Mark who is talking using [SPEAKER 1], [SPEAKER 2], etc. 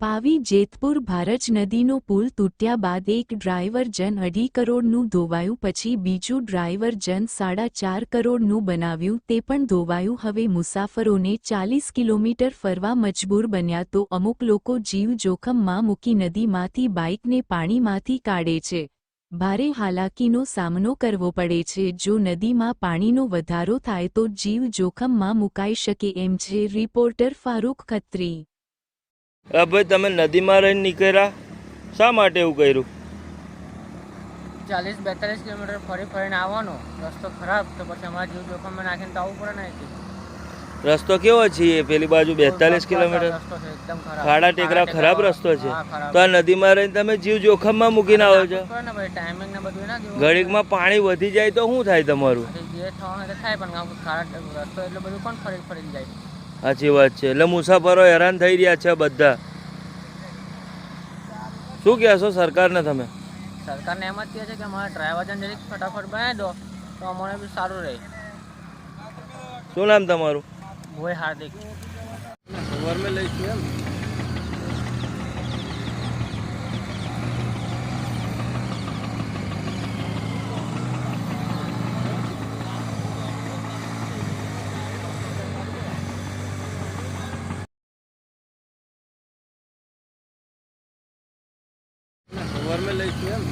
[SPEAKER 1] પાવી જેતપુર ભારજ નદીનો પુલ તૂટ્યા બાદ એક ડ્રાઈવર જન 2.5 કરોડનું ધોવાયું પછી બીજું ડ્રાઈવર જન 4.5 કરોડનું બનાવ્યું તે પણ ધોવાયું। હવે મુસાફરોને 40 કિલોમીટર ફરવા મજબૂર બન્યા તો અમુક લોકો જીવ જોખમમાં મૂકી નદીમાંથી બાઇકને પાણીમાંથી કાઢે છે। ભારે હાલાકીનો સામનો કરવો પડે છે। જો નદીમાં પાણીનો વધારો થાય તો જીવ જોખમમાં મુકાઈ શકે એમ છે। રિપોર્ટર ફારૂક ખત્રી।
[SPEAKER 2] ભાઈ તમે નદીમાં રહીને નીકળ્યા, શા માટે એવું કર્યું?
[SPEAKER 3] 40-42 કિલોમીટર ફરીને આવવાનો રસ્તો ખરાબ, તો પછી અમારા જીવ જોખમમાં નાખીને તો આવવું પડે ને।
[SPEAKER 2] રસ્તો કેવો છે? પેલી બાજુ 42 કિલોમીટર ખાડા ટેકરા ખરાબ રસ્તો છે, તો આ નદીમાં રહીને તમે જીવ જોખમમાં મૂકીને આવો છો। ઘડીકમાં પાણી વધી જાય તો શું થાય તમારું?
[SPEAKER 3] જે થવાનું થાય, પણ ખાડા રસ્તો એટલે બધું કોણ ફરી જાય।
[SPEAKER 2] સાચી વાત છે, એટલે મુસાફરો હેરાન થઈ રહ્યા છે બધા। શું કહેશો સરકારને તમે?
[SPEAKER 3] સરકારને એમ જ કહે છે કે અમારા ડ્રાઈવર જન જરીક ફટાફટ બનાવી દો તો અમને બી સારું રહે।
[SPEAKER 2] શું નામ તમારું?
[SPEAKER 3] ભોય હાર્દિક।
[SPEAKER 2] સવારમાં લઈશું એમ? સવારમાં લઈશું એમ?